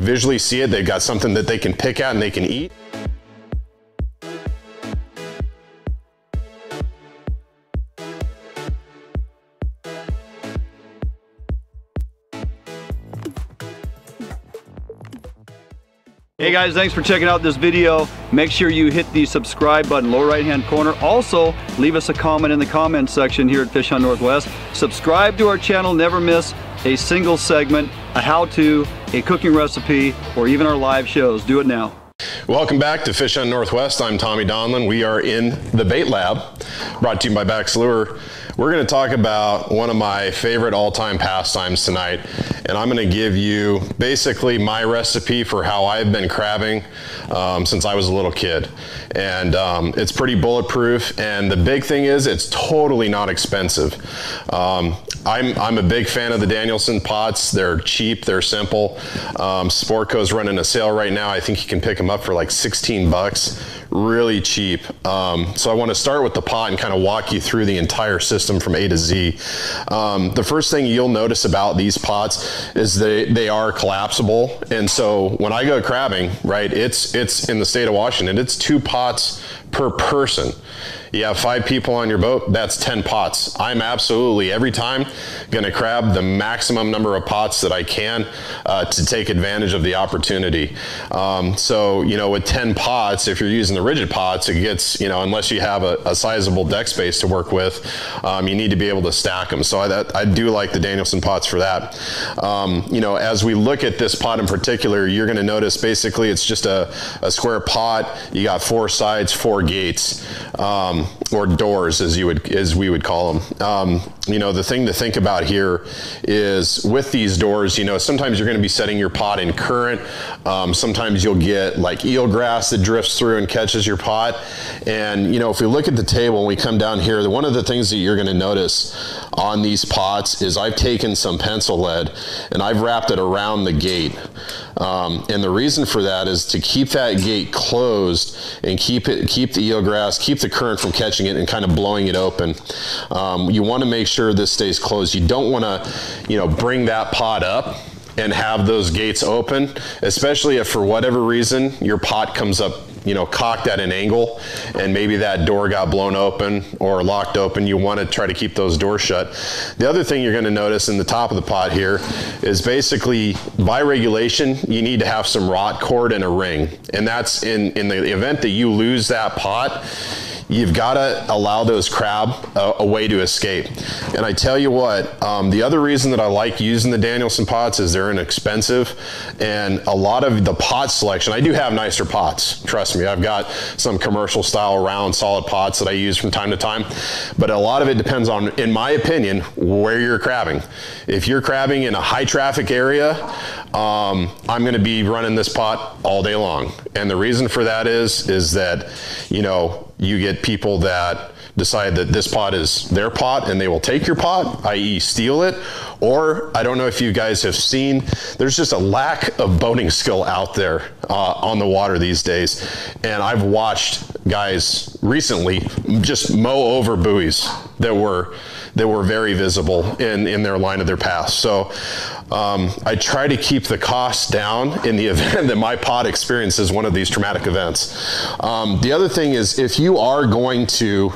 visually see it, they've got something that they can pick at and they can eat. Hey guys, thanks for checking out this video. Make sure you hit the subscribe button, lower right hand corner. Also, leave us a comment in the comments section here at Fish Hunt Northwest. Subscribe to our channel, never miss a single segment, a how-to, a cooking recipe, or even our live shows. Do it now. Welcome back to Fish Hunt Northwest. I'm Tommy Donlin. We are in the Bait Lab, brought to you by Bax Lure. We're going to talk about one of my favorite all-time pastimes tonight, and I'm going to give you basically my recipe for how I've been crabbing since I was a little kid. And it's pretty bulletproof, and the big thing is it's totally not expensive. I'm a big fan of the Danielson pots. They're cheap, they're simple. Sportco's running a sale right now. I think you can pick them up for like 16 bucks. Really cheap. So I want to start with the pot and kind of walk you through the entire system from A to Z. The first thing you'll notice about these pots is they are collapsible. And so when I go crabbing, right, it's in the state of Washington, it's 2 pots per person. You have 5 people on your boat, that's 10 pots. I'm absolutely, every time, gonna crab the maximum number of pots that I can to take advantage of the opportunity. So, you know, with 10 pots, if you're using the rigid pots, it gets, you know, unless you have a sizable deck space to work with, you need to be able to stack them. So I do like the Danielson pots for that. You know, as we look at this pot in particular, you're gonna notice basically it's just a square pot. You got 4 sides, 4 gates. Or doors, as we would call them. You know, the thing to think about here is with these doors, you know, sometimes you're going to be setting your pot in current. Sometimes you'll get like eelgrass that drifts through and catches your pot. And, you know, if we look at the table and we come down here, one of the things that you're going to notice on these pots is I've taken some pencil lead and I've wrapped it around the gate. And the reason for that is to keep that gate closed and keep the eelgrass, keep the current from catching it and kind of blowing it open. You want to make sure this stays closed. You don't want to, you know, bring that pot up and have those gates open, especially if for whatever reason your pot comes up, you know, cocked at an angle and maybe that door got blown open or locked open. You want to try to keep those doors shut. The other thing you're going to notice in the top of the pot here is basically by regulation you need to have some rot cord and a ring, and that's in the event that you lose that pot, you've got to allow those crab a way to escape. And I tell you what, the other reason that I like using the Danielson pots is they're inexpensive, and a lot of the pot selection, I do have nicer pots, trust me. I've got some commercial style round solid pots that I use from time to time, but a lot of it depends on, in my opinion, where you're crabbing. If you're crabbing in a high traffic area, I'm going to be running this pot all day long. And the reason for that is that, you know, you get people that decide that this pot is their pot and they will take your pot, i.e. steal it. Or I don't know if you guys have seen, there's just a lack of boating skill out there on the water these days. And I've watched guys recently just mow over buoys that were very visible in their line of their path. So I try to keep the costs down in the event that my pot experiences one of these traumatic events. The other thing is, if you are going to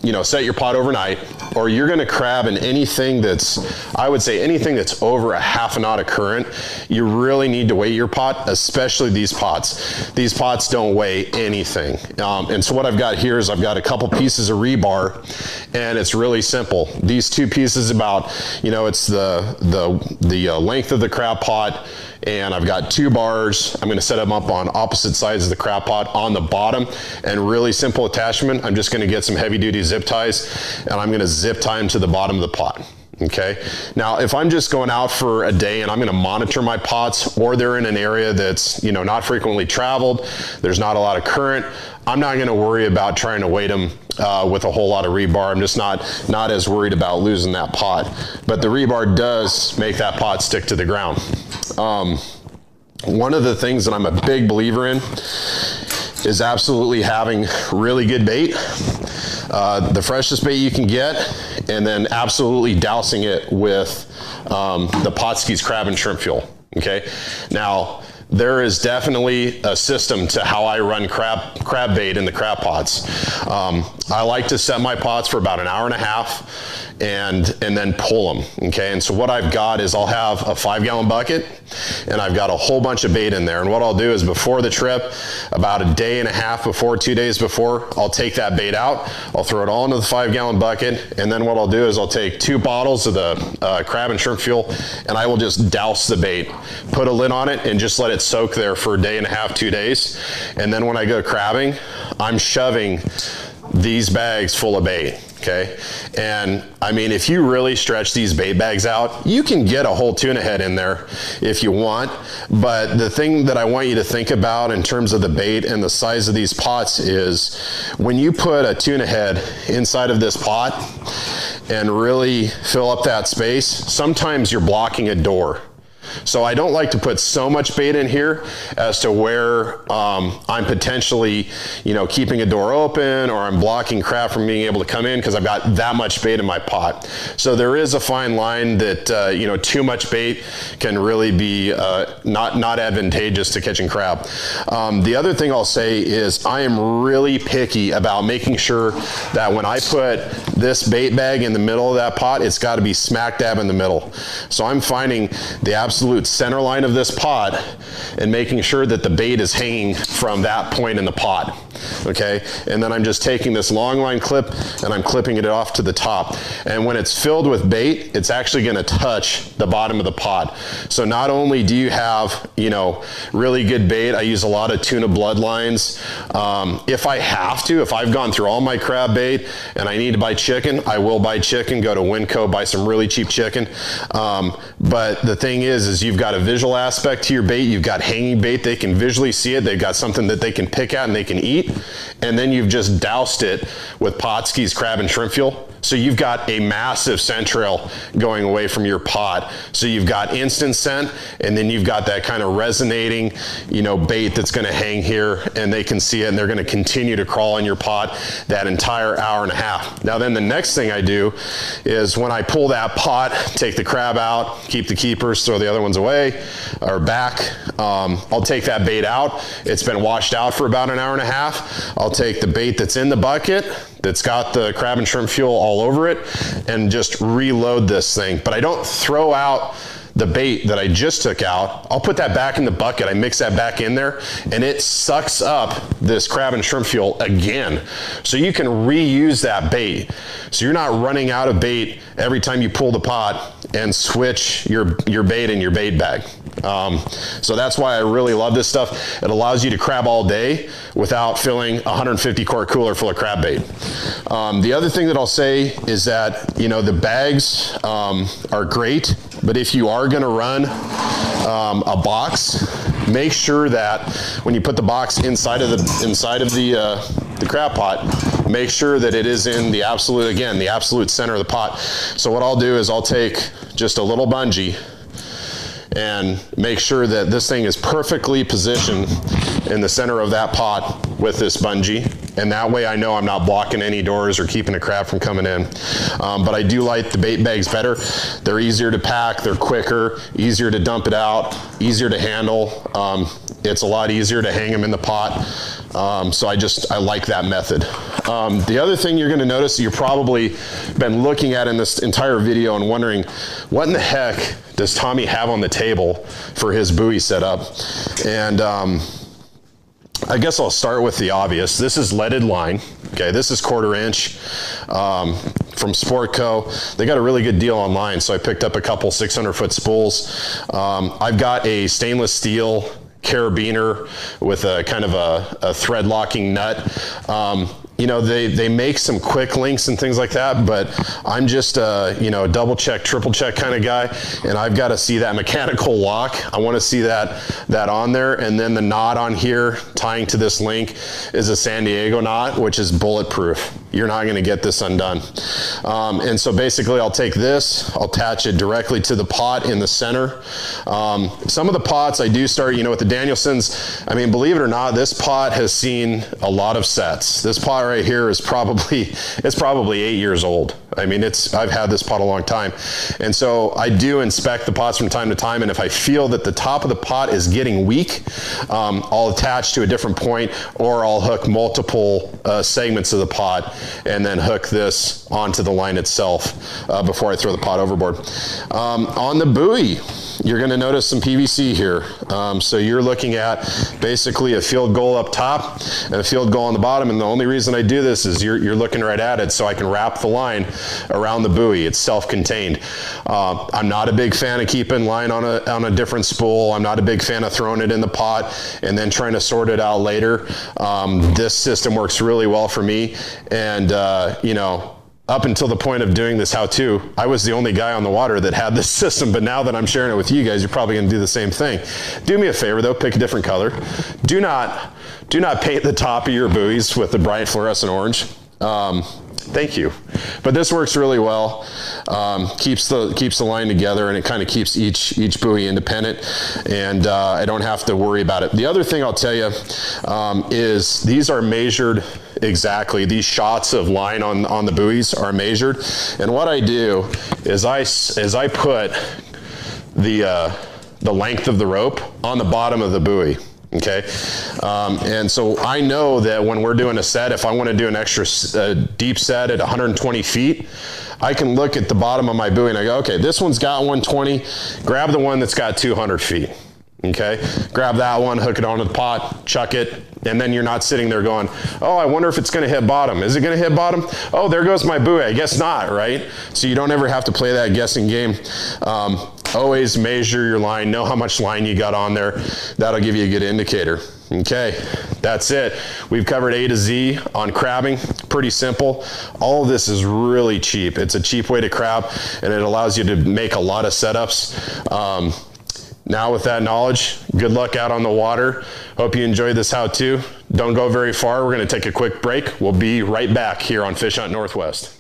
you know, set your pot overnight, or you're going to crab in anything that's, I would say anything that's over a half a knot of current, you really need to weigh your pot, especially these pots. These pots don't weigh anything. And so what I've got here is I've got a couple pieces of rebar, and it's really simple. These 2 pieces about, you know, it's the length of the crab pot, and I've got 2 bars. I'm going to set them up on opposite sides of the crab pot on the bottom, and really simple attachment. I'm just going to get some heavy duty zip ties, and I'm going to zip tie them to the bottom of the pot. Okay, now if I'm just going out for a day and I'm going to monitor my pots, or they're in an area that's, you know, not frequently traveled, there's not a lot of current, I'm not going to worry about trying to weight them with a whole lot of rebar. I'm just not as worried about losing that pot. But the rebar does make that pot stick to the ground. One of the things that I'm a big believer in is absolutely having really good bait, the freshest bait you can get, and then absolutely dousing it with the Pautzke's crab and shrimp fuel. okay? Now, there is definitely a system to how I run crab bait in the crab pots. I like to set my pots for about an hour and a half and then pull them, okay? And so what I've got is I'll have a 5-gallon bucket and I've got a whole bunch of bait in there. And what I'll do is before the trip, about a day and a half before, 2 days before, I'll take that bait out, I'll throw it all into the 5-gallon bucket, and then what I'll do is I'll take 2 bottles of the crab and shrimp fuel and I will just douse the bait, put a lid on it and just let it soak there for a day and a half, 2 days. And then when I go crabbing, I'm shoving these bags full of bait, okay? And I mean, if you really stretch these bait bags out, you can get a whole tuna head in there if you want. But the thing that I want you to think about in terms of the bait and the size of these pots is when you put a tuna head inside of this pot and really fill up that space, sometimes you're blocking a door. So I don't like to put so much bait in here as to where I'm potentially, you know, keeping a door open or I'm blocking crab from being able to come in because I've got that much bait in my pot. So there is a fine line that, you know, too much bait can really be not advantageous to catching crab. The other thing I'll say is I am really picky about making sure that when I put this bait bag in the middle of that pot, it's got to be smack dab in the middle. So I'm finding the absolute center line of this pot and making sure that the bait is hanging from that point in the pot, okay? And then I'm just taking this long line clip and I'm clipping it off to the top. And when it's filled with bait, it's actually gonna touch the bottom of the pot. So not only do you have, you know, really good bait, I use a lot of tuna bloodlines. If I have to, if I've gone through all my crab bait and I need to buy chicken, I will buy chicken, go to Winco, buy some really cheap chicken. But the thing is you've got a visual aspect to your bait, you've got hanging bait, they can visually see it, they've got something that they can pick at and they can eat, and then you've just doused it with Pautzke's crab and shrimp fuel. So you've got a massive scent trail going away from your pot. So you've got instant scent, and then you've got that kind of resonating, you know, bait that's gonna hang here, and they can see it, and they're gonna continue to crawl in your pot that entire hour and a half. Now then the next thing I do is when I pull that pot, take the crab out, keep the keepers, throw the other ones away, or back, I'll take that bait out. It's been washed out for about an hour and a half. I'll take the bait that's in the bucket, that's got the crab and shrimp fuel all over it, and just reload this thing. But I don't throw out the bait that I just took out. I'll put that back in the bucket. I mix that back in there and it sucks up this crab and shrimp fuel again. So you can reuse that bait. So you're not running out of bait every time you pull the pot and switch your bait in your bait bag. So that's why I really love this stuff. It allows you to crab all day without filling a 150 quart cooler full of crab bait. The other thing that I'll say is that, you know, the bags are great, but if you are gonna run a box, make sure that when you put the box inside of the crab pot, make sure that it is in the absolute, again, the absolute center of the pot. So what I'll do is I'll take just a little bungee and make sure that this thing is perfectly positioned in the center of that pot with this bungee. And that way I know I'm not blocking any doors or keeping a crab from coming in. But I do like the bait bags better. They're easier to pack, they're quicker, easier to dump it out, easier to handle. It's a lot easier to hang them in the pot. So I like that method. The other thing you're gonna notice, you've probably been looking at in this entire video and wondering, what in the heck does Tommy have on the table for his buoy setup? And I guess I'll start with the obvious. This is leaded line. Okay, this is 1/4 inch from Sportco. They got a really good deal online, so I picked up a couple 600-foot spools. I've got a stainless steel carabiner with a kind of a thread locking nut. You know, they make some quick links and things like that, but I'm just you know, a double check, triple check kind of guy, and I've got to see that mechanical lock. I want to see that on there, and then the knot on here tying to this link is a San Diego knot, which is bulletproof. You're not going to get this undone. And so basically I'll take this, I'll attach it directly to the pot in the center. Some of the pots I do start, you know, with the Danielsons. I mean, believe it or not, this pot has seen a lot of sets. This pot pot right here is probably 8 years old. I mean, I've had this pot a long time. And so I do inspect the pots from time to time, and if I feel that the top of the pot is getting weak, I'll attach to a different point, or I'll hook multiple segments of the pot and then hook this onto the line itself before I throw the pot overboard. On the buoy, you're going to notice some PVC here. So you're looking at basically a field goal up top and a field goal on the bottom, and the only reason I do this is you're looking right at it so I can wrap the line around the buoy. It's self-contained. I'm not a big fan of keeping line on a different spool. I'm not a big fan of throwing it in the pot and then trying to sort it out later. This system works really well for me, and you know, up until the point of doing this how-to, I was the only guy on the water that had this system, but now that I'm sharing it with you guys, you're probably gonna do the same thing. Do me a favor though, pick a different color. Do not paint the top of your buoys with the bright fluorescent orange. Thank you. But this works really well. Keeps the line together, and it kind of keeps each buoy independent, and I don't have to worry about it. The other thing I'll tell you is these are measured exactly. These shots of line on the buoys are measured, and what I do is I put the length of the rope on the bottom of the buoy. Okay, and so I know that when we're doing a set, if I want to do an extra deep set at 120 feet, I can look at the bottom of my buoy and I go, okay, this one's got 120, grab the one that's got 200 feet. Okay, grab that one, hook it onto the pot, chuck it, and then you're not sitting there going, oh, I wonder if it's gonna hit bottom. Is it gonna hit bottom? Oh, there goes my buoy. I guess not, right? So you don't ever have to play that guessing game. Always measure your line, know how much line you got on there. That'll give you a good indicator. Okay, that's it. We've covered A to Z on crabbing. Pretty simple. All of this is really cheap. It's a cheap way to crab, and it allows you to make a lot of setups. Now with that knowledge, good luck out on the water. Hope you enjoyed this how-to. Don't go very far. We're going to take a quick break. We'll be right back here on Fish Hunt Northwest.